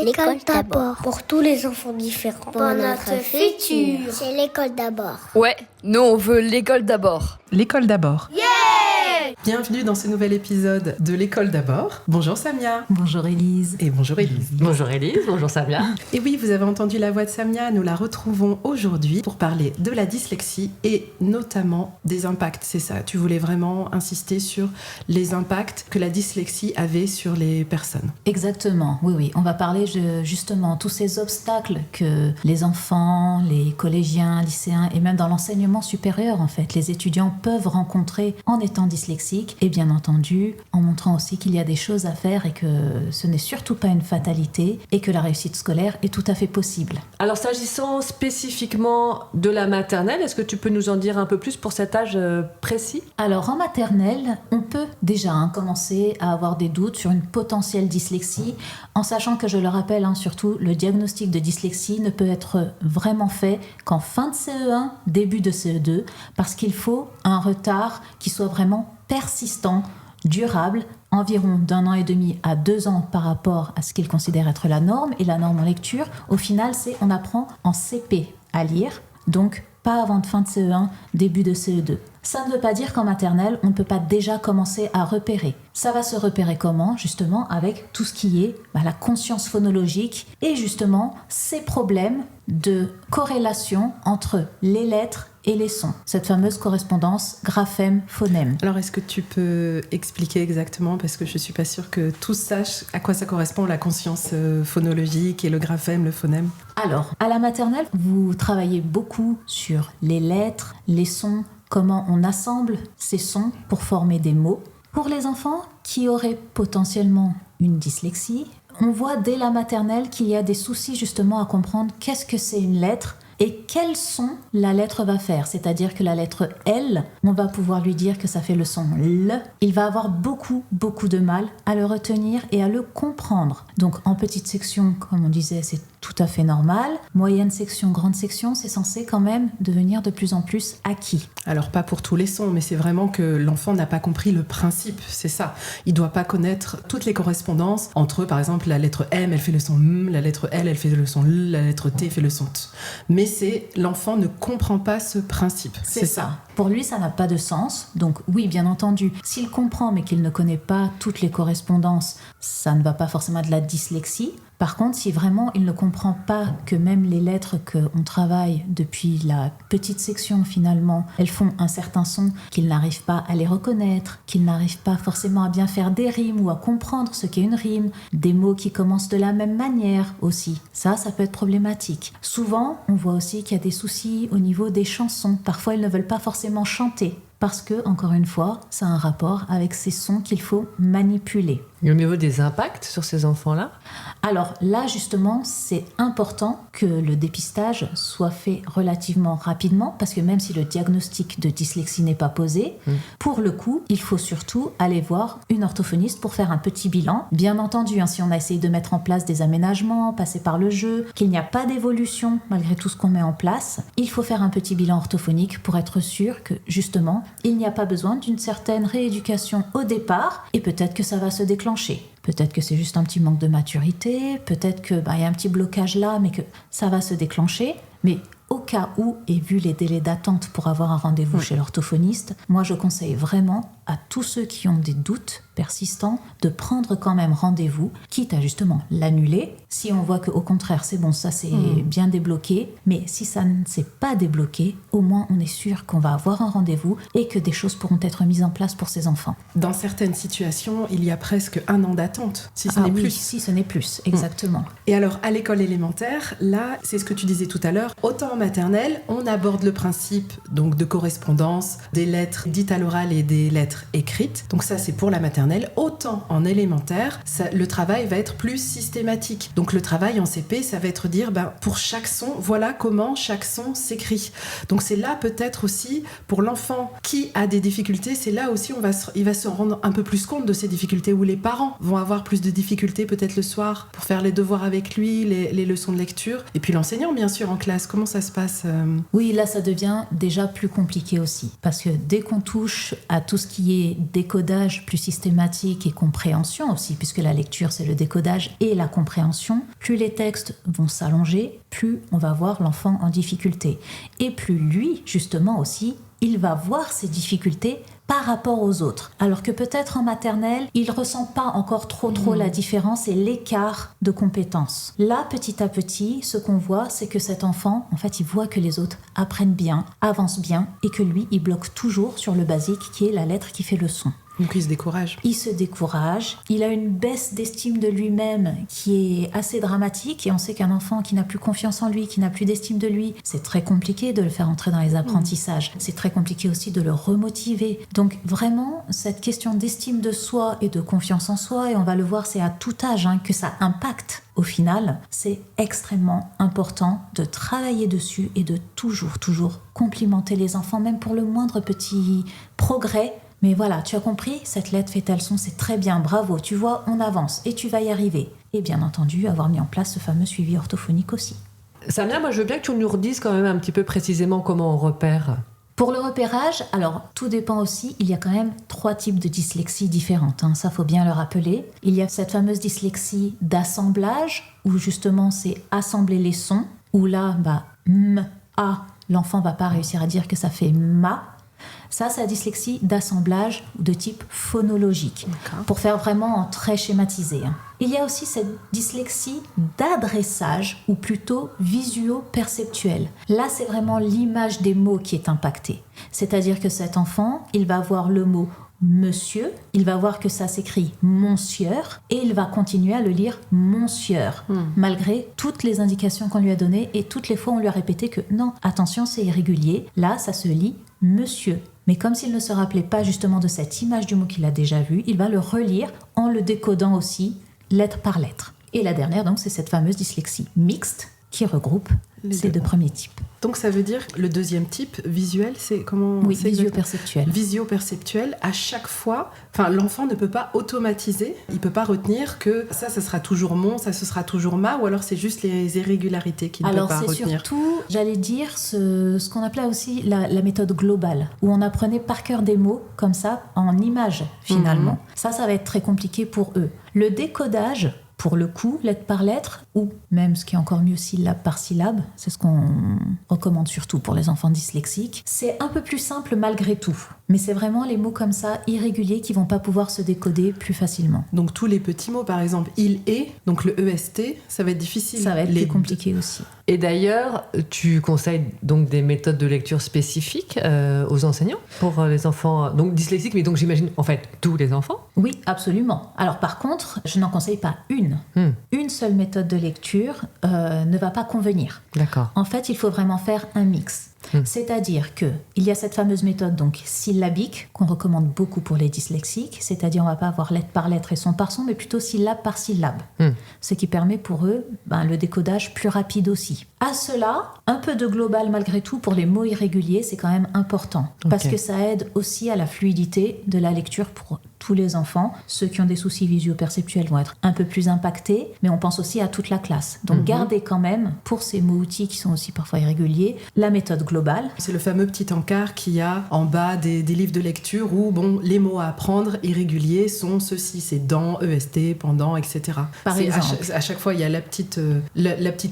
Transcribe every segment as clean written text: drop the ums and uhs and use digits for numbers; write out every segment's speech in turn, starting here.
L'école d'abord. Pour tous les enfants différents. Pour notre futur. C'est l'école d'abord. Ouais, nous on veut l'école d'abord. L'école d'abord. Yeah! Bienvenue dans ce nouvel épisode de l'école d'abord. Bonjour Samia. Bonjour Élise. Et bonjour Élise. Bonjour Élise, bonjour Samia. Et oui, vous avez entendu la voix de Samia, nous la retrouvons aujourd'hui pour parler de la dyslexie et notamment des impacts. C'est ça, tu voulais vraiment insister sur les impacts que la dyslexie avait sur les personnes. Exactement, oui. On va parler justement tous ces obstacles que les enfants, les collégiens, lycéens et même dans l'enseignement supérieur en fait, les étudiants peuvent rencontrer en étant dyslexiques et bien entendu en montrant aussi qu'il y a des choses à faire et que ce n'est surtout pas une fatalité et que la réussite scolaire est tout à fait possible. Alors s'agissant spécifiquement de la maternelle, est-ce que tu peux nous en dire un peu plus pour cet âge précis ? Alors en maternelle, on peut déjà commencer à avoir des doutes sur une potentielle dyslexie en sachant que, je le rappelle, surtout le diagnostic de dyslexie ne peut être vraiment fait qu'en fin de CE1, début de CE2 parce qu'il faut un retard qui soit vraiment persistant, durable, environ d'1 an et demi à 2 ans par rapport à ce qu'il considère être la norme. Et la norme en lecture, au final, c'est on apprend en CP à lire, donc pas avant de fin de CE1, début de CE2. Ça ne veut pas dire qu'en maternelle, on ne peut pas déjà commencer à repérer. Ça va se repérer comment ? Justement avec tout ce qui est la conscience phonologique et justement ces problèmes de corrélation entre les lettres et les sons. Cette fameuse correspondance graphème-phonème. Alors est-ce que tu peux expliquer exactement, parce que je ne suis pas sûre que tous sachent à quoi ça correspond la conscience phonologique et le graphème, le phonème ? Alors, à la maternelle, vous travaillez beaucoup sur les lettres, les sons, comment on assemble ces sons pour former des mots. Pour les enfants qui auraient potentiellement une dyslexie, on voit dès la maternelle qu'il y a des soucis justement à comprendre qu'est-ce que c'est une lettre et quel son la lettre va faire. C'est-à-dire que la lettre L, on va pouvoir lui dire que ça fait le son L. Il va avoir beaucoup de mal à le retenir et à le comprendre. Donc en petite section, comme on disait, c'est tout à fait normal. Moyenne section, grande section, c'est censé quand même devenir de plus en plus acquis. Alors pas pour tous les sons, mais c'est vraiment que l'enfant n'a pas compris le principe, c'est ça. Il doit pas connaître toutes les correspondances entre, par exemple, la lettre M, elle fait le son M, la lettre L, elle fait le son L, la lettre T fait le son T. Mais l'enfant ne comprend pas ce principe. C'est ça. Pour lui, ça n'a pas de sens. Donc oui, bien entendu, s'il comprend mais qu'il ne connaît pas toutes les correspondances, ça ne va pas forcément de la dyslexie. Par contre, si vraiment il ne comprend pas que même les lettres qu'on travaille depuis la petite section finalement, elles font un certain son, qu'il n'arrive pas à les reconnaître, qu'il n'arrive pas forcément à bien faire des rimes ou à comprendre ce qu'est une rime, des mots qui commencent de la même manière aussi, ça peut être problématique. Souvent, on voit aussi qu'il y a des soucis au niveau des chansons. Parfois, ils ne veulent pas forcément chanter. Parce que, encore une fois, ça a un rapport avec ces sons qu'il faut manipuler. Et au niveau des impacts sur ces enfants-là ? Alors là, justement, c'est important que le dépistage soit fait relativement rapidement, parce que même si le diagnostic de dyslexie n'est pas posé, pour le coup, il faut surtout aller voir une orthophoniste pour faire un petit bilan. Bien entendu, si on a essayé de mettre en place des aménagements, passer par le jeu, qu'il n'y a pas d'évolution malgré tout ce qu'on met en place, il faut faire un petit bilan orthophonique pour être sûr que, justement, il n'y a pas besoin d'une certaine rééducation au départ, et peut-être que ça va se déclencher. Peut-être que c'est juste un petit manque de maturité, peut-être qu'il y a un petit blocage là, mais que ça va se déclencher. Mais au cas où, et vu les délais d'attente pour avoir un rendez-vous chez l'orthophoniste, moi je conseille vraiment à tous ceux qui ont des doutes persistants de prendre quand même rendez-vous, quitte à justement l'annuler. Si on voit qu'au contraire c'est bon, ça c'est bien débloqué, mais si ça ne s'est pas débloqué, au moins on est sûr qu'on va avoir un rendez-vous et que des choses pourront être mises en place pour ces enfants. Dans certaines situations, il y a presque 1 an d'attente, si ce n'est plus. Si ce n'est plus, exactement. Et alors à l'école élémentaire, là, c'est ce que tu disais tout à l'heure, autant en maternelle, on aborde le principe donc de correspondance, des lettres dites à l'oral et des lettres écrites. Donc ça, c'est pour la maternelle. Autant en élémentaire, le travail va être plus systématique. Donc le travail en CP, ça va être dire, pour chaque son, voilà comment chaque son s'écrit. Donc c'est là peut-être aussi, pour l'enfant qui a des difficultés, c'est là aussi il va se rendre un peu plus compte de ces difficultés, où les parents vont avoir plus de difficultés peut-être le soir pour faire les devoirs avec lui, les leçons de lecture. Et puis l'enseignant, bien sûr, en classe, comment ça se passe ? passe Oui, là, ça devient déjà plus compliqué aussi. Parce que dès qu'on touche à tout ce qui est décodage plus systématique et compréhension aussi, puisque la lecture, c'est le décodage et la compréhension, plus les textes vont s'allonger, plus on va voir l'enfant en difficulté. Et plus lui, justement aussi, il va voir ses difficultés par rapport aux autres. Alors que peut-être en maternelle, il ne ressent pas encore trop la différence et l'écart de compétences. Là, petit à petit, ce qu'on voit, c'est que cet enfant, en fait, il voit que les autres apprennent bien, avancent bien, et que lui, il bloque toujours sur le basique, qui est la lettre qui fait le son. Donc il se décourage. Il se décourage, il a une baisse d'estime de lui-même qui est assez dramatique, et on sait qu'un enfant qui n'a plus confiance en lui, qui n'a plus d'estime de lui, c'est très compliqué de le faire entrer dans les apprentissages. C'est très compliqué aussi de le remotiver. Donc vraiment, cette question d'estime de soi et de confiance en soi, et on va le voir, c'est à tout âge que ça impacte. Au final, c'est extrêmement important de travailler dessus et de toujours complimenter les enfants, même pour le moindre petit progrès. Mais voilà, tu as compris, cette lettre fait tel son, c'est très bien, bravo, tu vois, on avance et tu vas y arriver. Et bien entendu, avoir mis en place ce fameux suivi orthophonique aussi. Samia, moi je veux bien que tu nous redises quand même un petit peu précisément comment on repère. Pour le repérage, alors tout dépend aussi, il y a quand même 3 types de dyslexie différentes, ça faut bien le rappeler. Il y a cette fameuse dyslexie d'assemblage, où justement c'est assembler les sons, où là, l'enfant va pas réussir à dire que ça fait ma. Ça, c'est la dyslexie d'assemblage de type phonologique, pour faire vraiment en très schématisé. Il y a aussi cette dyslexie d'adressage, ou plutôt visuo-perceptuelle. Là, c'est vraiment l'image des mots qui est impactée. C'est-à-dire que cet enfant, il va voir le mot monsieur, il va voir que ça s'écrit monsieur, et il va continuer à le lire monsieur, malgré toutes les indications qu'on lui a données, et toutes les fois on lui a répété que non, attention, c'est irrégulier, là, ça se lit monsieur. Mais comme s'il ne se rappelait pas justement de cette image du mot qu'il a déjà vu, il va le relire en le décodant aussi, lettre par lettre. Et la dernière, donc, c'est cette fameuse dyslexie mixte qui regroupe ces 2 premiers types. Donc ça veut dire le deuxième type, visuel, c'est comment? Oui, visio-perceptuel. Visio-perceptuel, à chaque fois, l'enfant ne peut pas automatiser, il ne peut pas retenir que ça sera toujours mon, ça ce sera toujours ma, ou alors c'est juste les irrégularités qu'il ne peut pas retenir. Alors c'est surtout, j'allais dire, ce qu'on appelait aussi la méthode globale, où on apprenait par cœur des mots comme ça, en images finalement. Ça va être très compliqué pour eux. Le décodage, pour le coup, lettre par lettre, ou même ce qui est encore mieux, syllabe par syllabe, c'est ce qu'on recommande surtout pour les enfants dyslexiques, c'est un peu plus simple malgré tout. Mais c'est vraiment les mots comme ça, irréguliers, qui vont pas pouvoir se décoder plus facilement. Donc tous les petits mots, par exemple, il est, donc le EST, ça va être difficile. Ça va être plus compliqué aussi. Et d'ailleurs, tu conseilles donc des méthodes de lecture spécifiques aux enseignants pour les enfants donc dyslexiques, mais donc j'imagine en fait tous les enfants? Oui, absolument. Alors par contre, je n'en conseille pas une. Une seule méthode de lecture ne va pas convenir. D'accord. En fait, il faut vraiment faire un mix. C'est-à-dire qu'il y a cette fameuse méthode donc syllabique qu'on recommande beaucoup pour les dyslexiques, c'est-à-dire on ne va pas avoir lettre par lettre et son par son, mais plutôt syllabe par syllabe, ce qui permet pour eux le décodage plus rapide aussi. À cela, un peu de global malgré tout pour les mots irréguliers, c'est quand même important, parce que ça aide aussi à la fluidité de la lecture pour tous les enfants. Ceux qui ont des soucis visio-perceptuels vont être un peu plus impactés, mais on pense aussi à toute la classe. Donc gardez quand même, pour ces mots-outils qui sont aussi parfois irréguliers, la méthode globale. C'est le fameux petit encart qu'il y a en bas des livres de lecture où les mots à apprendre irréguliers sont ceux-ci, c'est dans, EST, pendant, etc. Par exemple. À chaque fois, il y a la petite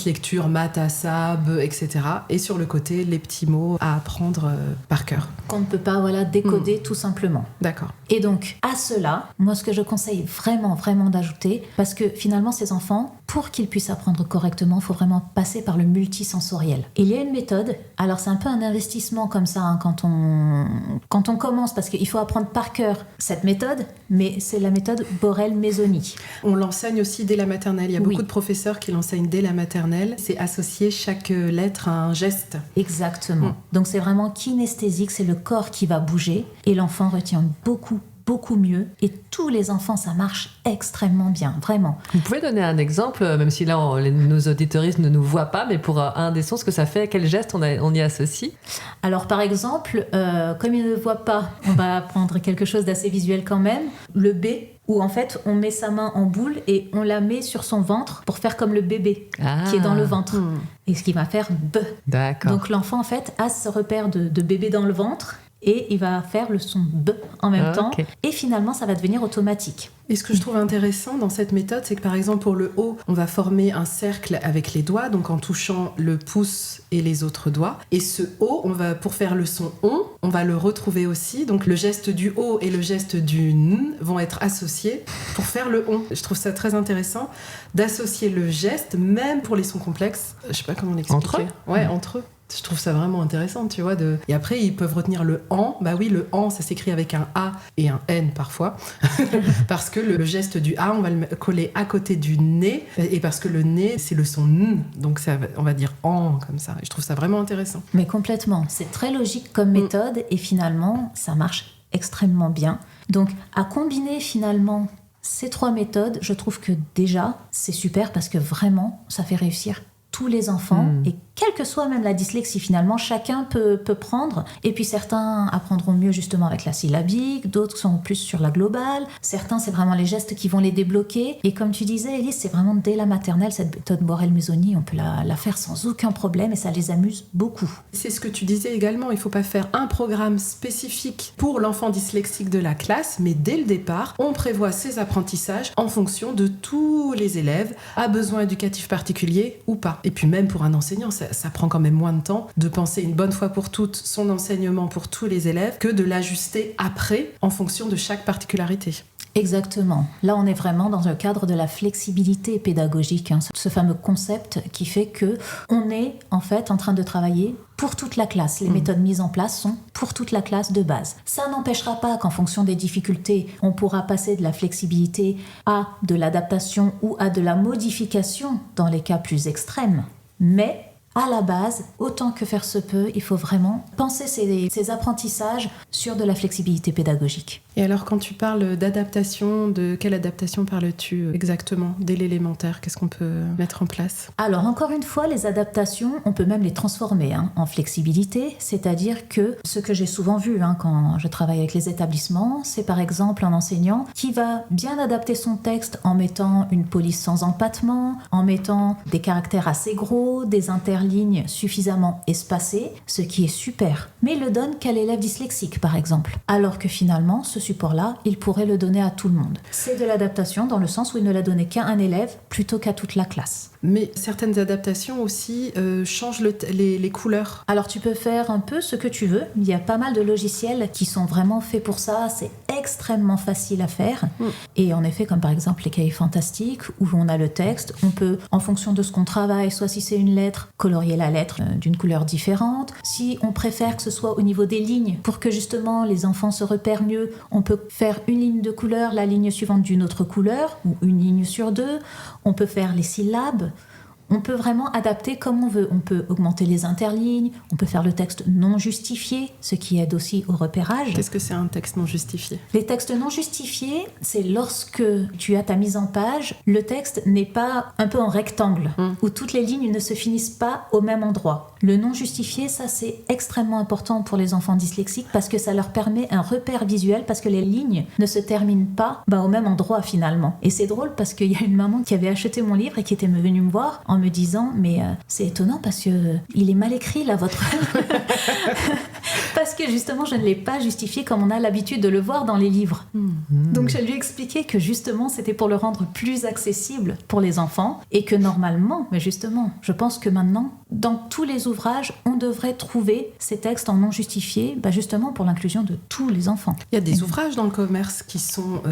lecture, mat, sab, etc. Et sur le côté, les petits mots à apprendre par cœur. Qu'on ne peut pas décoder tout simplement. D'accord. Et donc, à cela, moi, ce que je conseille vraiment d'ajouter, parce que finalement, ces enfants, pour qu'ils puissent apprendre correctement, il faut vraiment passer par le multisensoriel. Et il y a une méthode, alors c'est un peu un investissement comme ça quand on commence, parce qu'il faut apprendre par cœur cette méthode, mais c'est la méthode Borel-Mesoni. On l'enseigne aussi dès la maternelle. Il y a beaucoup de professeurs qui l'enseignent dès la maternelle. C'est associer chaque lettre à un geste. Exactement. Donc c'est vraiment kinesthésique, c'est le corps qui va bouger, et l'enfant retient beaucoup mieux, et tous les enfants, ça marche extrêmement bien, vraiment. Vous pouvez donner un exemple, même si là nos auditeuristes ne nous voient pas, mais pour un des sons, ce que ça fait, quel geste on y associe? Alors par exemple, comme ils ne voient pas, on va prendre quelque chose d'assez visuel quand même, le B où en fait on met sa main en boule et on la met sur son ventre pour faire comme le bébé qui est dans le ventre. Et ce qui va faire B. D'accord. Donc l'enfant en fait a ce repère de bébé dans le ventre et il va faire le son B en même temps. Et finalement ça va devenir automatique. Et ce que je trouve intéressant dans cette méthode, c'est que par exemple pour le O, on va former un cercle avec les doigts, donc en touchant le pouce et les autres doigts. Et ce O, pour faire le son on va le retrouver aussi. Donc le geste du O et le geste du N vont être associés pour faire le on. Je trouve ça très intéressant d'associer le geste, même pour les sons complexes. Je sais pas comment l'expliquer. Entre eux ? Ouais, entre eux. Je trouve ça vraiment intéressant, tu vois. Et après, ils peuvent retenir le an. Bah oui, le an, ça s'écrit avec un A et un N parfois. Parce que le geste du A, on va le coller à côté du nez. Et parce que le nez, c'est le son N. Donc on va dire an comme ça. Et je trouve ça vraiment intéressant. Mais complètement. C'est très logique comme méthode et finalement, ça marche extrêmement bien. Donc, à combiner finalement ces 3 méthodes, je trouve que déjà, c'est super parce que vraiment, ça fait réussir tous les enfants et quelle que soit même la dyslexie finalement, chacun peut prendre et puis certains apprendront mieux justement avec la syllabique, d'autres sont plus sur la globale, certains c'est vraiment les gestes qui vont les débloquer et comme tu disais Élise, c'est vraiment dès la maternelle cette méthode Borel-Musoni, on peut la faire sans aucun problème et ça les amuse beaucoup. C'est ce que tu disais également, il ne faut pas faire un programme spécifique pour l'enfant dyslexique de la classe, mais dès le départ, on prévoit ses apprentissages en fonction de tous les élèves, à besoin éducatif particulier ou pas. Et puis même pour un enseignant, ça prend quand même moins de temps de penser une bonne fois pour toutes son enseignement pour tous les élèves que de l'ajuster après en fonction de chaque particularité. Exactement. Là, on est vraiment dans le cadre de la flexibilité pédagogique, ce fameux concept qui fait que on est en fait en train de travailler pour toute la classe. Les méthodes mises en place sont pour toute la classe de base. Ça n'empêchera pas qu'en fonction des difficultés, on pourra passer de la flexibilité à de l'adaptation ou à de la modification dans les cas plus extrêmes. Mais à la base, autant que faire se peut, il faut vraiment penser ces apprentissages sur de la flexibilité pédagogique. Et alors, quand tu parles d'adaptation, de quelle adaptation parles-tu exactement dès l'élémentaire? Qu'est-ce qu'on peut mettre en place? Alors, encore une fois, les adaptations, on peut même les transformer en flexibilité, c'est-à-dire que ce que j'ai souvent vu quand je travaille avec les établissements, c'est par exemple un enseignant qui va bien adapter son texte en mettant une police sans empattement, en mettant des caractères assez gros, des interlignes suffisamment espacées, ce qui est super. Mais il le donne qu'à l'élève dyslexique, par exemple. Alors que finalement, ce support-là, il pourrait le donner à tout le monde. C'est de l'adaptation dans le sens où il ne l'a donné qu'à un élève plutôt qu'à toute la classe. Mais certaines adaptations aussi changent les couleurs. Alors tu peux faire un peu ce que tu veux. Il y a pas mal de logiciels qui sont vraiment faits pour ça. C'est extrêmement facile à faire. Et en effet, comme par exemple les cahiers fantastiques où on a le texte, on peut, en fonction de ce qu'on travaille, soit si c'est une lettre, colorier la lettre d'une couleur différente. Si on préfère que ce soit au niveau des lignes pour que justement les enfants se repèrent mieux, on peut faire une ligne de couleur, la ligne suivante d'une autre couleur ou une ligne sur deux. On peut faire les syllabes. On peut vraiment adapter comme on veut. On peut augmenter les interlignes, on peut faire le texte non justifié, ce qui aide aussi au repérage. Qu'est-ce que c'est un texte non justifié? Les textes non justifiés, c'est lorsque tu as ta mise en page, le texte n'est pas un peu en rectangle, où toutes les lignes ne se finissent pas au même endroit. Le non justifié, ça c'est extrêmement important pour les enfants dyslexiques parce que ça leur permet un repère visuel, parce que les lignes ne se terminent pas au même endroit finalement. Et c'est drôle parce qu'il y a une maman qui avait acheté mon livre et qui était venue me voir en me disant mais c'est étonnant parce que il est mal écrit là votre parce que justement je ne l'ai pas justifié comme on a l'habitude de le voir dans les livres. Donc je lui ai expliqué que justement c'était pour le rendre plus accessible pour les enfants et que normalement, mais justement je pense que maintenant dans tous les ouvrages on devrait trouver ces textes en non justifié justement pour l'inclusion de tous les enfants. Il y a des ouvrages dans le commerce qui sont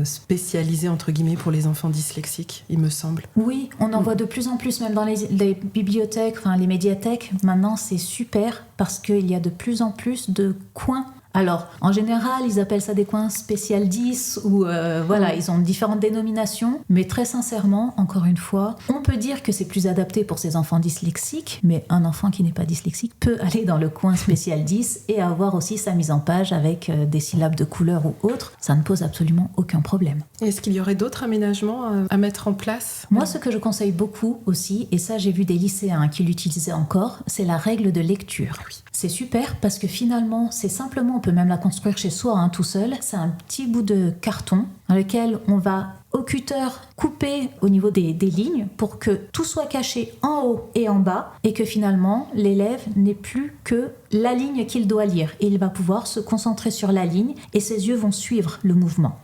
spécialisés entre guillemets pour les enfants dyslexiques, il me semble. Oui, on en voit de plus en plus même dans les bibliothèques, les médiathèques. Maintenant c'est super parce qu'il y a de plus en plus de coins. Alors, en général, ils appellent ça des coins spécial 10 ou ils ont différentes dénominations. Mais très sincèrement, encore une fois, on peut dire que c'est plus adapté pour ces enfants dyslexiques, mais un enfant qui n'est pas dyslexique peut aller dans le coin spécial 10 et avoir aussi sa mise en page avec des syllabes de couleur ou autre. Ça ne pose absolument aucun problème. Est-ce qu'il y aurait d'autres aménagements à mettre en place? Moi, ce que je conseille beaucoup aussi, et ça j'ai vu des lycéens qui l'utilisaient encore, c'est la règle de lecture. Oui. C'est super parce que finalement, c'est simplement, on peut peut même la construire chez soi, tout seul. C'est un petit bout de carton dans lequel on va au cutter couper au niveau des lignes pour que tout soit caché en haut et en bas et que finalement l'élève n'ait plus que la ligne qu'il doit lire. Et il va pouvoir se concentrer sur la ligne et ses yeux vont suivre le mouvement.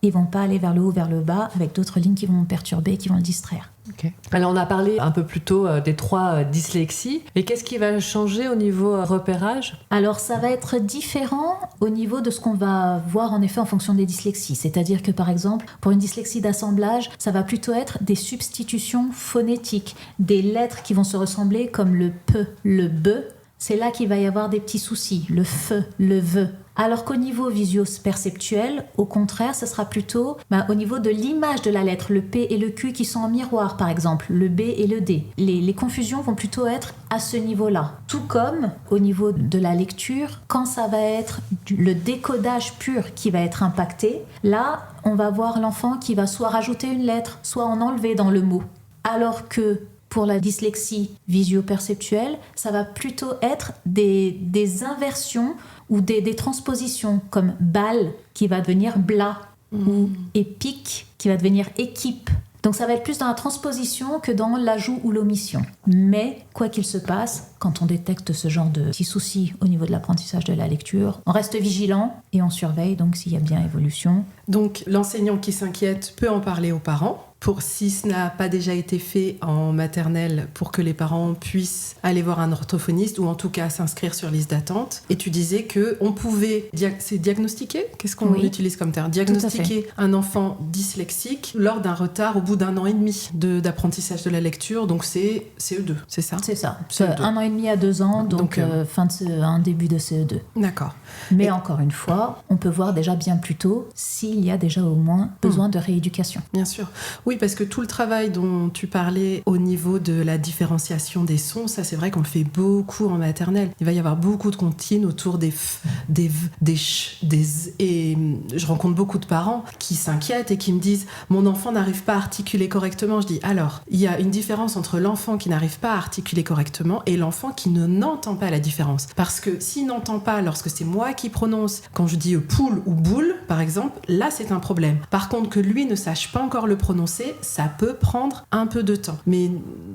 Ils vont pas aller vers le haut, vers le bas avec d'autres lignes qui vont le perturber, qui vont le distraire. Okay. Alors on a parlé un peu plus tôt des 3 dyslexies. Et qu'est-ce qui va changer au niveau repérage ? Alors ça va être différent au niveau de ce qu'on va voir en effet en fonction des dyslexies. C'est-à-dire que par exemple, pour une dyslexie d'assemblage, ça va plutôt être des substitutions phonétiques, des lettres qui vont se ressembler comme le P, le B. C'est là qu'il va y avoir des petits soucis, le F, le V. Alors qu'au niveau visio-perceptuel, au contraire, ce sera plutôt au niveau de l'image de la lettre, le P et le Q qui sont en miroir par exemple, le B et le D. Les confusions vont plutôt être à ce niveau-là. Tout comme au niveau de la lecture, quand ça va être le décodage pur qui va être impacté, là, on va voir l'enfant qui va soit rajouter une lettre, soit en enlever dans le mot. Alors que pour la dyslexie visio-perceptuelle, ça va plutôt être des inversions ou des transpositions comme balle qui va devenir blas ou épique qui va devenir équipe. Donc ça va être plus dans la transposition que dans l'ajout ou l'omission. Mais quoi qu'il se passe, quand on détecte ce genre de petits soucis au niveau de l'apprentissage de la lecture, on reste vigilant et on surveille donc s'il y a bien évolution. Donc l'enseignant qui s'inquiète peut en parler aux parents. Pour si ce n'a pas déjà été fait en maternelle, pour que les parents puissent aller voir un orthophoniste ou en tout cas s'inscrire sur liste d'attente. Et tu disais que on pouvait c'est diagnostiquer. Qu'est-ce qu'on utilise comme terme ? Diagnostiquer un enfant dyslexique lors d'un retard au bout d'1 an et demi d'apprentissage de la lecture. Donc c'est CE2, c'est ça ? C'est ça. CE2. 1 an et demi à 2 ans, donc fin de CE1, début de CE2. D'accord. Mais encore une fois, on peut voir déjà bien plus tôt s'il y a déjà au moins besoin de rééducation. Bien sûr. Oui, parce que tout le travail dont tu parlais au niveau de la différenciation des sons, ça c'est vrai qu'on le fait beaucoup en maternelle. Il va y avoir beaucoup de comptines autour des f, des v, des ch, des z. Et je rencontre beaucoup de parents qui s'inquiètent et qui me disent « Mon enfant n'arrive pas à articuler correctement ». Je dis « Alors, il y a une différence entre l'enfant qui n'arrive pas à articuler correctement et l'enfant qui n'entend pas la différence. Parce que s'il n'entend pas lorsque c'est moi qui prononce, quand je dis poule ou boule, par exemple, là c'est un problème. Par contre, que lui ne sache pas encore le prononcer, ça peut prendre un peu de temps. Mais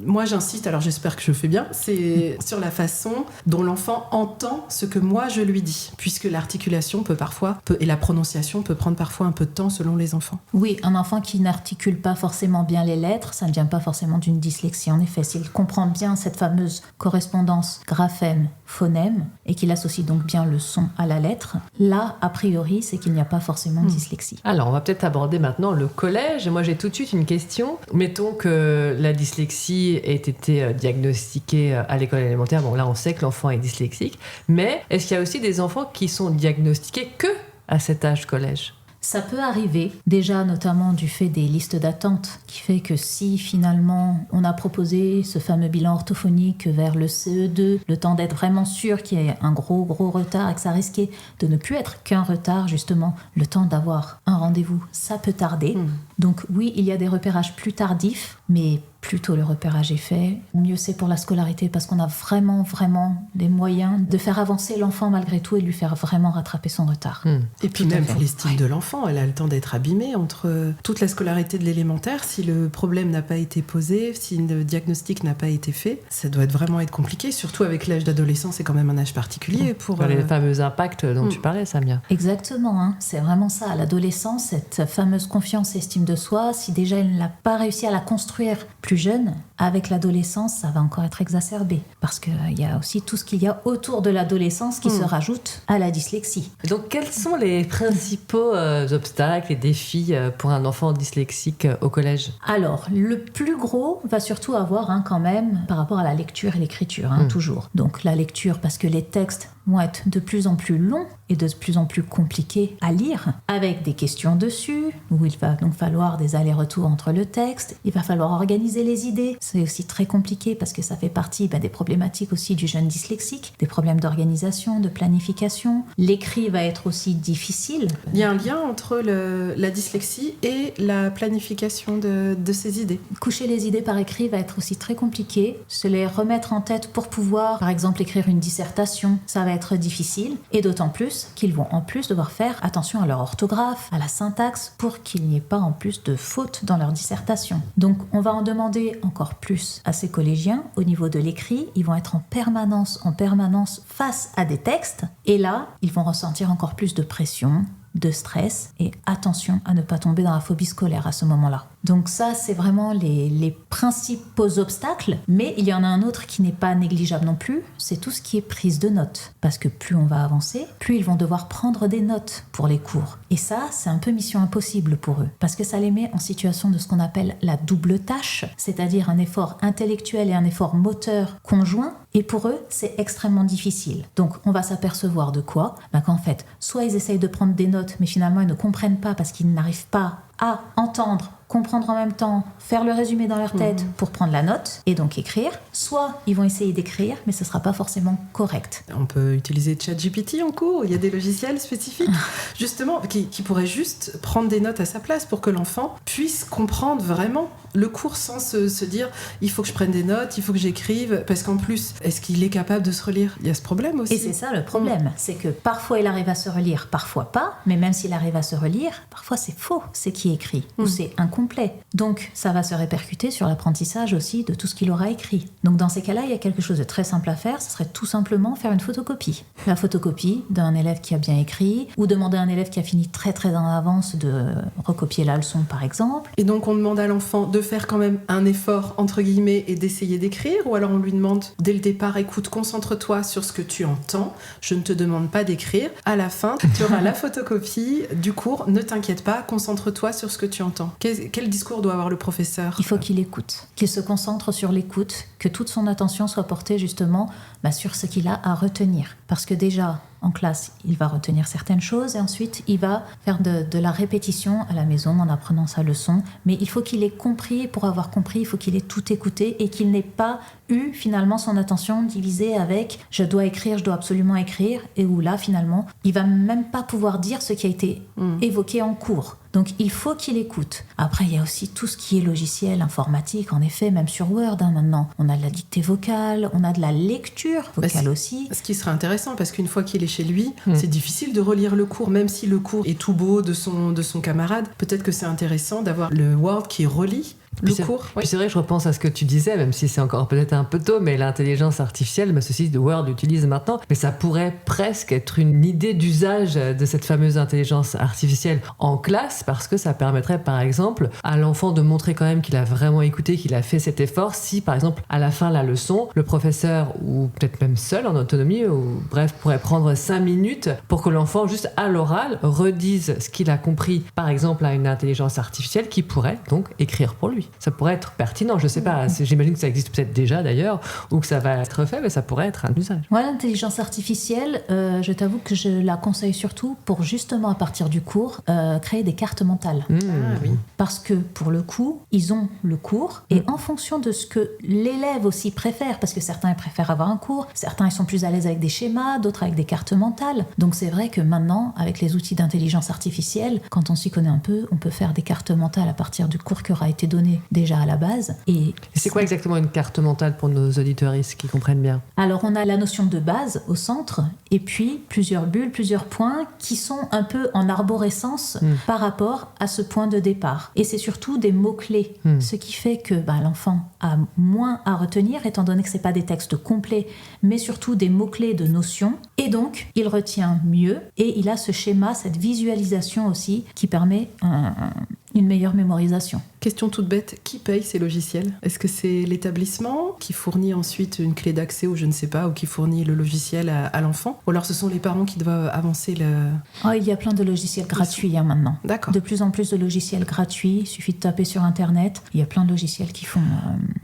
moi j'insiste, alors j'espère que je fais bien, c'est sur la façon dont l'enfant entend ce que moi je lui dis, puisque l'articulation et la prononciation peut prendre parfois un peu de temps selon les enfants. Oui, un enfant qui n'articule pas forcément bien les lettres, ça ne vient pas forcément d'une dyslexie. En effet, s'il comprend bien cette fameuse correspondance graphème-phonème et qu'il associe donc bien le son à la lettre, là, a priori, c'est qu'il n'y a pas forcément de dyslexie. Alors, on va peut-être aborder maintenant le collège. Moi, j'ai tout de suite une question. Mettons que la dyslexie ait été diagnostiquée à l'école élémentaire. Bon, là, on sait que l'enfant est dyslexique. Mais est-ce qu'il y a aussi des enfants qui sont diagnostiqués que à cet âge collège ? Ça peut arriver, déjà notamment du fait des listes d'attente, qui fait que si finalement on a proposé ce fameux bilan orthophonique vers le CE2, le temps d'être vraiment sûr qu'il y ait un gros retard et que ça risquait de ne plus être qu'un retard, justement, le temps d'avoir un rendez-vous, ça peut tarder. Donc oui, il y a des repérages plus tardifs, mais plus tôt le repérage est fait, mieux c'est pour la scolarité parce qu'on a vraiment les moyens de faire avancer l'enfant malgré tout et de lui faire vraiment rattraper son retard. Et puis même pour l'estime de l'enfant, elle a le temps d'être abîmée entre toute la scolarité de l'élémentaire. Si le problème n'a pas été posé, si le diagnostic n'a pas été fait, ça doit vraiment être compliqué, surtout avec l'âge d'adolescence, c'est quand même un âge particulier. Pour les fameux impacts dont tu parlais, Samia. Exactement, c'est vraiment ça. À l'adolescence, cette fameuse confiance et estime de soi, si déjà elle n'a pas réussi à la construire plus jeune, avec l'adolescence, ça va encore être exacerbé. Parce qu'il y a aussi tout ce qu'il y a autour de l'adolescence qui se rajoute à la dyslexie. Donc, quels sont les principaux obstacles et défis pour un enfant dyslexique au collège ? Alors, le plus gros va surtout avoir quand même par rapport à la lecture et l'écriture, toujours. Donc, la lecture, parce que les textes vont être de plus en plus longs et de plus en plus compliqués à lire, avec des questions dessus, où il va donc falloir des allers-retours entre le texte, il va falloir organiser les idées. c'est aussi très compliqué parce que ça fait partie des problématiques aussi du jeune dyslexique, des problèmes d'organisation, de planification. L'écrit va être aussi difficile. Il y a un lien entre la dyslexie et la planification de ces idées. Coucher les idées par écrit va être aussi très compliqué. Se les remettre en tête pour pouvoir, par exemple, écrire une dissertation, ça va être difficile. Et d'autant plus qu'ils vont en plus devoir faire attention à leur orthographe, à la syntaxe, pour qu'il n'y ait pas en plus de fautes dans leur dissertation. Donc on va en demander encore plus à ces collégiens. Au niveau de l'écrit, ils vont être en permanence face à des textes. Et là, ils vont ressentir encore plus de pression, de stress, et attention à ne pas tomber dans la phobie scolaire à ce moment-là. Donc ça, c'est vraiment les principaux obstacles, mais il y en a un autre qui n'est pas négligeable non plus, c'est tout ce qui est prise de notes. Parce que plus on va avancer, plus ils vont devoir prendre des notes pour les cours. Et ça, c'est un peu mission impossible pour eux, parce que ça les met en situation de ce qu'on appelle la double tâche, c'est-à-dire un effort intellectuel et un effort moteur conjoint, et pour eux, c'est extrêmement difficile. Donc on va s'apercevoir de quoi ? Qu'en fait, soit ils essayent de prendre des notes, mais finalement ils ne comprennent pas parce qu'ils n'arrivent pas à entendre, comprendre en même temps, faire le résumé dans leur tête pour prendre la note et donc écrire. Soit ils vont essayer d'écrire, mais ce ne sera pas forcément correct. On peut utiliser ChatGPT en cours, il y a des logiciels spécifiques, justement, qui pourraient juste prendre des notes à sa place pour que l'enfant puisse comprendre vraiment le cours sans se dire « il faut que je prenne des notes, il faut que j'écrive », parce qu'en plus, est-ce qu'il est capable de se relire ? Il y a ce problème aussi. Et c'est ça le problème, c'est que parfois il arrive à se relire, parfois pas, mais même s'il arrive à se relire, parfois c'est faux, c'est qui écrit, ou c'est incomplet. Donc ça va se répercuter sur l'apprentissage aussi de tout ce qu'il aura écrit. Donc dans ces cas-là, il y a quelque chose de très simple à faire, ce serait tout simplement faire une photocopie. La photocopie d'un élève qui a bien écrit, ou demander à un élève qui a fini très très en avance de recopier la leçon par exemple. Et donc on demande à l'enfant de faire quand même un effort entre guillemets et d'essayer d'écrire, ou alors on lui demande dès le départ, écoute, concentre-toi sur ce que tu entends, je ne te demande pas d'écrire, à la fin tu auras la photocopie du cours, ne t'inquiète pas, concentre-toi sur ce que tu entends. Quel discours doit avoir le professeur ? Il faut qu'il écoute, qu'il se concentre sur l'écoute, que toute son attention soit portée justement sur ce qu'il a à retenir. Parce que déjà, en classe, il va retenir certaines choses et ensuite il va faire de la répétition à la maison en apprenant sa leçon. Mais il faut qu'il ait compris, et pour avoir compris, il faut qu'il ait tout écouté et qu'il n'ait pas eu finalement son attention divisée avec « je dois écrire, je dois absolument écrire » et où là finalement, il va même pas pouvoir dire ce qui a été évoqué en cours. Donc il faut qu'il écoute. Après, il y a aussi tout ce qui est logiciel informatique, en effet, même sur Word maintenant. On a de la dictée vocale, on a de la lecture vocale aussi. Ce qui serait intéressant, parce qu'une fois qu'il est chez lui, c'est difficile de relire le cours, même si le cours est tout beau de son camarade. Peut-être que c'est intéressant d'avoir le Word qui relie le cours. Puis c'est vrai que je repense à ce que tu disais, même si c'est encore peut-être un peu tôt, mais l'intelligence artificielle, ceci, Word l'utilise maintenant, mais ça pourrait presque être une idée d'usage de cette fameuse intelligence artificielle en classe, parce que ça permettrait par exemple à l'enfant de montrer quand même qu'il a vraiment écouté, qu'il a fait cet effort, si par exemple à la fin de la leçon, le professeur, ou peut-être même seul en autonomie, ou bref, pourrait prendre 5 minutes pour que l'enfant, juste à l'oral, redise ce qu'il a compris, par exemple à une intelligence artificielle qui pourrait donc écrire pour lui. Ça pourrait être pertinent, je sais pas, j'imagine que ça existe peut-être déjà d'ailleurs, ou que ça va être fait, mais ça pourrait être un usage. Moi, l'intelligence artificielle, je t'avoue que je la conseille surtout pour justement à partir du cours, créer des cartes mentales. Oui. Parce que pour le coup, ils ont le cours, et en fonction de ce que l'élève aussi préfère, parce que certains préfèrent avoir un cours, certains ils sont plus à l'aise avec des schémas, d'autres avec des cartes mentales. Donc c'est vrai que maintenant, avec les outils d'intelligence artificielle, quand on s'y connaît un peu, on peut faire des cartes mentales à partir du cours qui aura été donné déjà à la base. Et c'est quoi exactement une carte mentale pour nos auditeuristes qui comprennent bien ? Alors on a la notion de base au centre, et puis plusieurs bulles, plusieurs points qui sont un peu en arborescence par rapport à ce point de départ. Et c'est surtout des mots-clés, ce qui fait que l'enfant a moins à retenir, étant donné que c'est pas des textes complets, mais surtout des mots-clés de notions. Et donc, il retient mieux, et il a ce schéma, cette visualisation aussi, qui permet une meilleure mémorisation. Question toute bête, qui paye ces logiciels ? Est-ce que c'est l'établissement qui fournit ensuite une clé d'accès ou je ne sais pas, ou qui fournit le logiciel à l'enfant ? Ou alors ce sont les parents qui doivent avancer le... Oh, il y a plein de logiciels gratuits maintenant. D'accord. De plus en plus de logiciels gratuits, il suffit de taper sur Internet, il y a plein de logiciels qui font...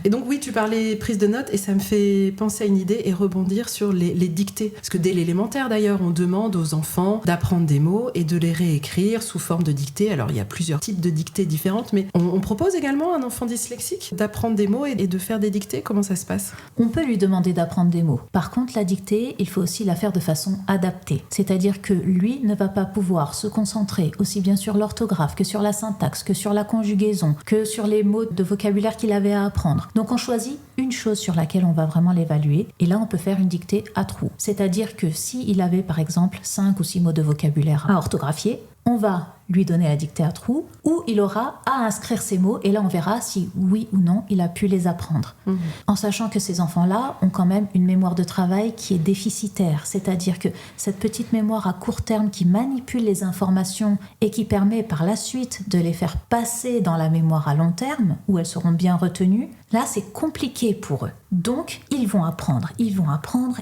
Et donc oui, tu parlais prise de notes et ça me fait penser à une idée et rebondir sur les dictées. Parce que dès l'élémentaire d'ailleurs, on demande aux enfants d'apprendre des mots et de les réécrire sous forme de dictées. Alors il y a plusieurs types de dictées différentes, mais on propose également à un enfant dyslexique d'apprendre des mots et de faire des dictées. Comment ça se passe? On peut lui demander d'apprendre des mots. Par contre, la dictée, il faut aussi la faire de façon adaptée. C'est-à-dire que lui ne va pas pouvoir se concentrer aussi bien sur l'orthographe que sur la syntaxe, que sur la conjugaison, que sur les mots de vocabulaire qu'il avait à apprendre. Donc on choisit une chose sur laquelle on va vraiment l'évaluer, et là on peut faire une dictée à trous. C'est-à-dire que s'il avait par exemple 5 ou 6 mots de vocabulaire à orthographier, on va lui donner la dictée à trous, ou il aura à inscrire ces mots, et là on verra si oui ou non il a pu les apprendre. En sachant que ces enfants-là ont quand même une mémoire de travail qui est déficitaire, c'est-à-dire que cette petite mémoire à court terme qui manipule les informations et qui permet par la suite de les faire passer dans la mémoire à long terme, où elles seront bien retenues, là c'est compliqué pour eux. Donc ils vont apprendre,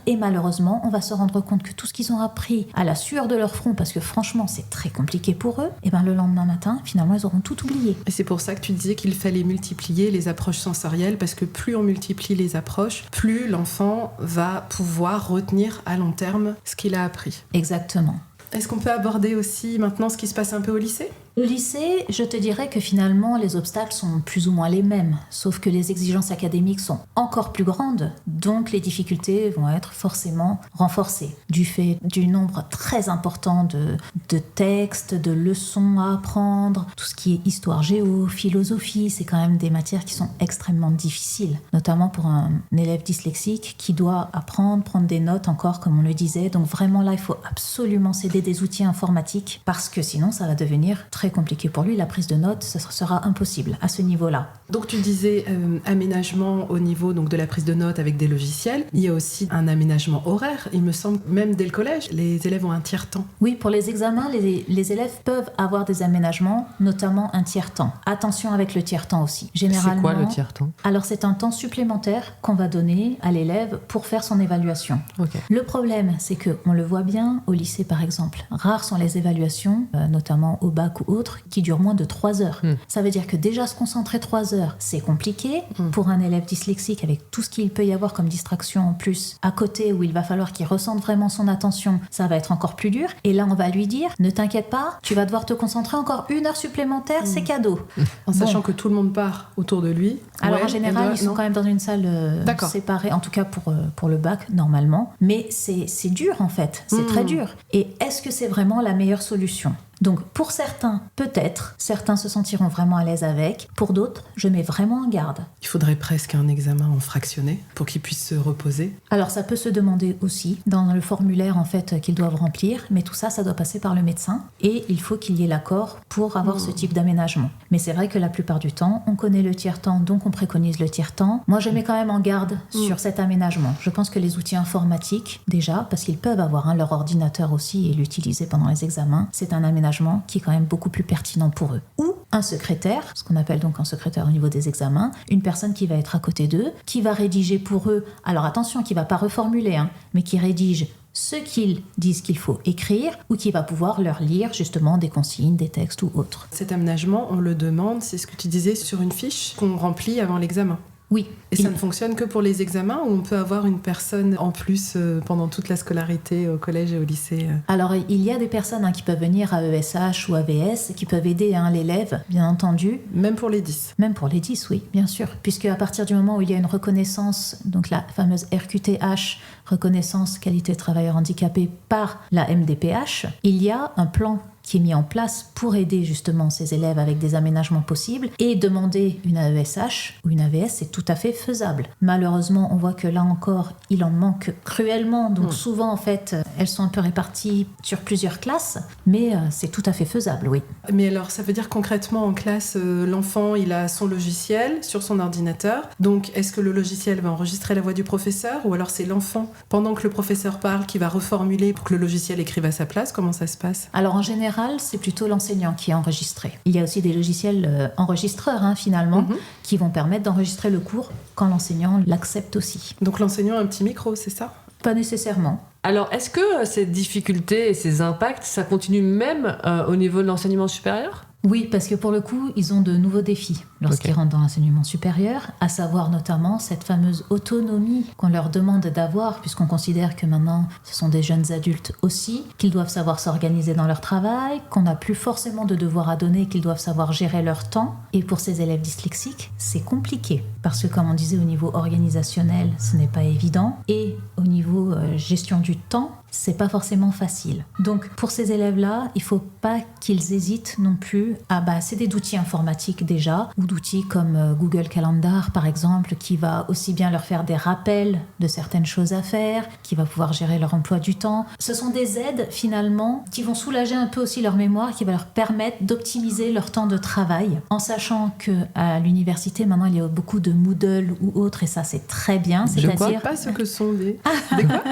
et malheureusement on va se rendre compte que tout ce qu'ils ont appris à la sueur de leur front, parce que franchement c'est très compliqué pour eux, et bien le lendemain matin, finalement, ils auront tout oublié. Et c'est pour ça que tu disais qu'il fallait multiplier les approches sensorielles, parce que plus on multiplie les approches, plus l'enfant va pouvoir retenir à long terme ce qu'il a appris. Exactement. Est-ce qu'on peut aborder aussi maintenant ce qui se passe un peu au lycée ? Au lycée, je te dirais que finalement, les obstacles sont plus ou moins les mêmes, sauf que les exigences académiques sont encore plus grandes, donc les difficultés vont être forcément renforcées, du fait du nombre très important de textes, de leçons à apprendre, tout ce qui est histoire géo, philosophie, c'est quand même des matières qui sont extrêmement difficiles, notamment pour un élève dyslexique qui doit apprendre, prendre des notes encore, comme on le disait, donc vraiment là, il faut absolument s'aider des outils informatiques, parce que sinon, ça va devenir très compliqué pour lui, la prise de notes, ça sera impossible à ce niveau-là. Donc tu disais aménagement au niveau donc, de la prise de notes avec des logiciels. Il y a aussi un aménagement horaire, il me semble, même dès le collège, les élèves ont un tiers-temps. Oui, pour les examens, les élèves peuvent avoir des aménagements, notamment un tiers-temps. Attention avec le tiers-temps aussi. Généralement, c'est quoi le tiers-temps ? Alors c'est un temps supplémentaire qu'on va donner à l'élève pour faire son évaluation. Okay. Le problème, c'est qu'on le voit bien au lycée par exemple. Rares sont les évaluations, notamment au bac ou autres, qui durent moins de 3 heures. Ça veut dire que déjà se concentrer 3 heures, c'est compliqué pour un élève dyslexique avec tout ce qu'il peut y avoir comme distraction en plus à côté, où il va falloir qu'il ressente vraiment son attention, ça va être encore plus dur. Et là on va lui dire, ne t'inquiète pas, tu vas devoir te concentrer encore 1 heure supplémentaire, c'est cadeau. En sachant que tout le monde part autour de lui. Alors en général, ils sont quand même dans une salle séparée, en tout cas pour le bac normalement, mais c'est dur en fait, c'est très dur. Et est-ce que c'est vraiment la meilleure solution ? Donc pour certains, peut-être, certains se sentiront vraiment à l'aise avec. Pour d'autres, je mets vraiment en garde. Il faudrait presque un examen en fractionné pour qu'ils puissent se reposer. Alors ça peut se demander aussi dans le formulaire en fait qu'ils doivent remplir, mais tout ça, ça doit passer par le médecin et il faut qu'il y ait l'accord pour avoir ce type d'aménagement. Mais c'est vrai que la plupart du temps, on connaît le tiers-temps, donc on préconise le tiers-temps. Moi, je mets quand même en garde sur cet aménagement. Je pense que les outils informatiques, déjà, parce qu'ils peuvent avoir leur ordinateur aussi et l'utiliser pendant les examens, c'est un aménagement qui est quand même beaucoup plus pertinent pour eux. Ou un secrétaire, ce qu'on appelle donc un secrétaire au niveau des examens, une personne qui va être à côté d'eux, qui va rédiger pour eux, alors attention, qui ne va pas reformuler, mais qui rédige ce qu'ils disent qu'il faut écrire, ou qui va pouvoir leur lire justement des consignes, des textes ou autres. Cet aménagement, on le demande, c'est ce que tu disais, sur une fiche qu'on remplit avant l'examen. Oui. Et ça ne fonctionne que pour les examens, ou on peut avoir une personne en plus pendant toute la scolarité au collège et au lycée Alors, il y a des personnes qui peuvent venir à ESH ou AVS, qui peuvent aider l'élève, bien entendu. Même pour les 10 ? Même pour les 10, oui, bien sûr. Puisque à partir du moment où il y a une reconnaissance, donc la fameuse RQTH, reconnaissance qualité travailleur handicapé par la MDPH, il y a un plan qui est mis en place pour aider justement ces élèves avec des aménagements possibles, et demander une AESH ou une AVS, c'est tout à fait faisable. Malheureusement, on voit que là encore, il en manque cruellement, donc souvent en fait, elles sont un peu réparties sur plusieurs classes, mais c'est tout à fait faisable, oui. Mais alors, ça veut dire concrètement en classe, l'enfant, il a son logiciel sur son ordinateur, donc est-ce que le logiciel va enregistrer la voix du professeur, ou alors c'est l'enfant, pendant que le professeur parle, qui va reformuler pour que le logiciel écrive à sa place? Comment ça se passe? Alors en général, c'est plutôt l'enseignant qui est enregistré. Il y a aussi des logiciels enregistreurs, finalement, qui vont permettre d'enregistrer le cours quand l'enseignant l'accepte aussi. Donc l'enseignant a un petit micro, c'est ça? Pas nécessairement. Alors, est-ce que ces difficultés et ces impacts, ça continue même au niveau de l'enseignement supérieur ? Oui, parce que pour le coup, ils ont de nouveaux défis lorsqu'ils rentrent dans l'enseignement supérieur, à savoir notamment cette fameuse autonomie qu'on leur demande d'avoir, puisqu'on considère que maintenant, ce sont des jeunes adultes aussi, qu'ils doivent savoir s'organiser dans leur travail, qu'on n'a plus forcément de devoirs à donner, qu'ils doivent savoir gérer leur temps. Et pour ces élèves dyslexiques, c'est compliqué, parce que comme on disait, au niveau organisationnel, ce n'est pas évident, et au niveau gestion du temps, c'est pas forcément facile. Donc pour ces élèves-là, il faut pas qu'ils hésitent non plus à c'est d'outils informatiques déjà, ou d'outils comme Google Calendar par exemple, qui va aussi bien leur faire des rappels de certaines choses à faire, qui va pouvoir gérer leur emploi du temps. Ce sont des aides finalement qui vont soulager un peu aussi leur mémoire, qui va leur permettre d'optimiser leur temps de travail, en sachant que à l'université maintenant il y a beaucoup de Moodle ou autres, et ça c'est très bien. Je ne vois pas ce que sont des quoi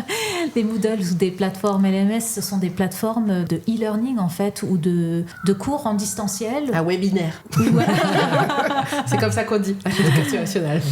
des Moodle ou des plateformes LMS, ce sont des plateformes de e-learning en fait, ou de cours en distanciel. Un webinaire. C'est comme ça qu'on dit à l'éducation nationale.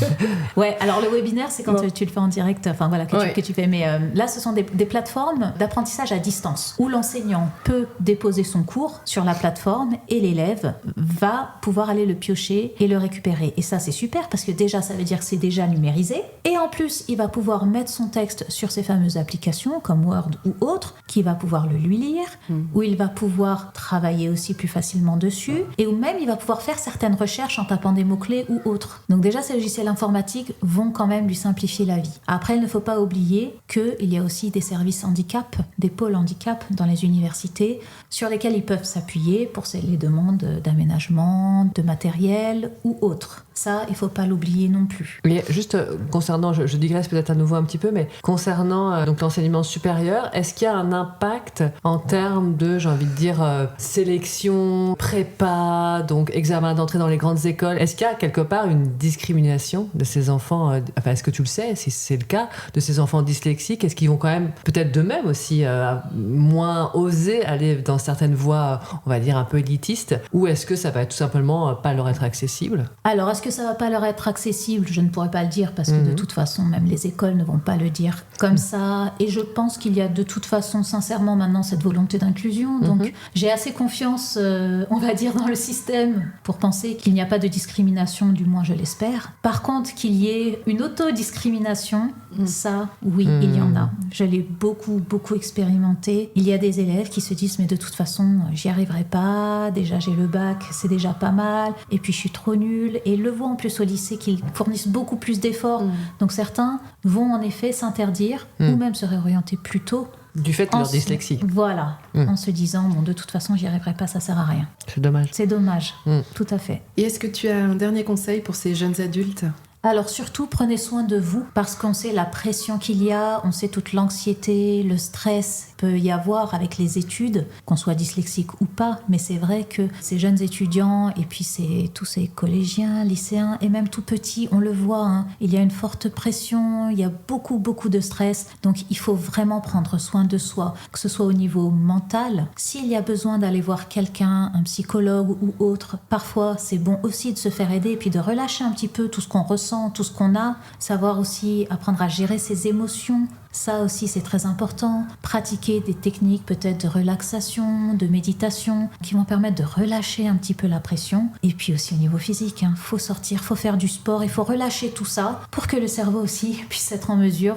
Ouais, alors le webinaire, c'est quand tu le fais en direct, que tu fais. Mais là, ce sont des plateformes d'apprentissage à distance, où l'enseignant peut déposer son cours sur la plateforme et l'élève va pouvoir aller le piocher et le récupérer. Et ça, c'est super, parce que déjà, ça veut dire que c'est déjà numérisé. Et en plus, il va pouvoir mettre son texte sur ces fameuses applications, comme Word ou autres, qui va pouvoir le lui lire, où il va pouvoir travailler aussi plus facilement dessus, et où même il va pouvoir faire certaines recherches en tapant des mots-clés ou autres. Donc déjà, ces logiciels informatiques vont quand même lui simplifier la vie. Après, il ne faut pas oublier qu'il y a aussi des services handicap, des pôles handicap dans les universités, sur lesquels ils peuvent s'appuyer pour les demandes d'aménagement, de matériel ou autres. Ça, il ne faut pas l'oublier non plus. Mais juste concernant, je digresse peut-être à nouveau un petit peu, mais concernant donc l'enseignement supérieur, est-ce qu'il y a un impact en termes de, j'ai envie de dire, sélection, prépa, donc examen d'entrée dans les grandes écoles? Est-ce qu'il y a quelque part une discrimination de ces enfants, est-ce que tu le sais, si c'est le cas, de ces enfants dyslexiques? Est-ce qu'ils vont quand même, peut-être de même aussi, moins oser aller dans certaines voies, on va dire, un peu élitistes, ou est-ce que ça va tout simplement pas leur être accessible? Alors, est-ce que ça va pas leur être accessible? Je ne pourrais pas le dire, parce que de toute façon, même les écoles ne vont pas le dire comme ça. Et je pense qu'il y a de toute façon, sincèrement, maintenant, cette volonté d'inclusion. Donc, j'ai assez confiance, on va dire, dans le système pour penser qu'il n'y a pas de discrimination, du moins je l'espère. Par contre, qu'il y ait une autodiscrimination, ça, oui, il y en a. Je l'ai beaucoup expérimenté. Il y a des élèves qui se disent, mais de toute façon, j'y arriverai pas. Déjà, j'ai le bac, c'est déjà pas mal. Et puis, je suis trop nulle. Et le voit en plus au lycée qu'ils fournissent beaucoup plus d'efforts. Donc, certains vont en effet s'interdire ou même se réorienter plus tôt. Du fait de leur dyslexie. Voilà, en se disant, de toute façon, j'y arriverai pas, ça sert à rien. C'est dommage. C'est dommage, tout à fait. Et est-ce que tu as un dernier conseil pour ces jeunes adultes ? Alors surtout, prenez soin de vous, parce qu'on sait la pression qu'il y a, on sait toute l'anxiété, le stress peut y avoir avec les études, qu'on soit dyslexique ou pas, mais c'est vrai que ces jeunes étudiants, et puis tous ces collégiens, lycéens, et même tout petits, on le voit, il y a une forte pression, il y a beaucoup de stress, donc il faut vraiment prendre soin de soi, que ce soit au niveau mental. S'il y a besoin d'aller voir quelqu'un, un psychologue ou autre, parfois c'est bon aussi de se faire aider, et puis de relâcher un petit peu tout ce qu'on ressent, tout ce qu'on a, savoir aussi apprendre à gérer ses émotions. Ça aussi, c'est très important. Pratiquer des techniques peut-être de relaxation, de méditation, qui vont permettre de relâcher un petit peu la pression. Et puis aussi au niveau physique, faut sortir, faut faire du sport, il faut relâcher tout ça pour que le cerveau aussi puisse être en mesure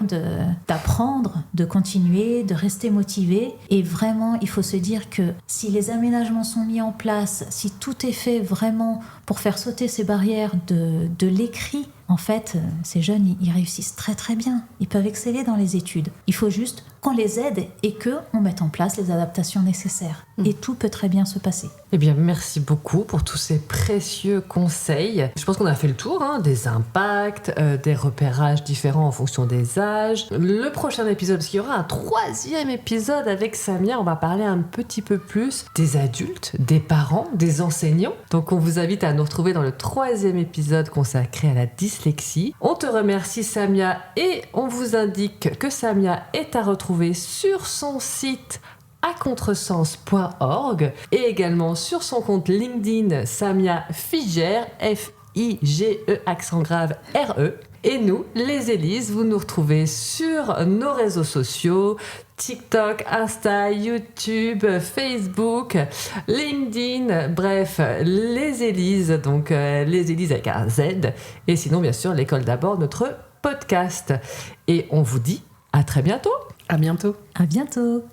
d'apprendre, de continuer, de rester motivé. Et vraiment, il faut se dire que si les aménagements sont mis en place, si tout est fait vraiment pour faire sauter ces barrières de l'écrit, en fait, ces jeunes, ils réussissent très très bien. Ils peuvent exceller dans les études. Il faut juste qu'on les aide et qu'on mette en place les adaptations nécessaires. Et tout peut très bien se passer. Eh bien, merci beaucoup pour tous ces précieux conseils. Je pense qu'on a fait le tour des impacts, des repérages différents en fonction des âges. Le prochain épisode, parce qu'il y aura un 3e épisode avec Samia, on va parler un petit peu plus des adultes, des parents, des enseignants. Donc, on vous invite à nous retrouver dans le 3e épisode consacré à la dyslexie. On te remercie, Samia, et on vous indique que Samia est à retrouver sur son site acontresens.org et également sur son compte LinkedIn Samia Figère, Fige accent grave RE. Et nous, les Élises, vous nous retrouvez sur nos réseaux sociaux, TikTok, Insta, YouTube, Facebook, LinkedIn, bref, les Élises, donc les Élises avec un Z, et sinon bien sûr l'école d'abord, notre podcast. Et on vous dit à très bientôt. À bientôt. À bientôt.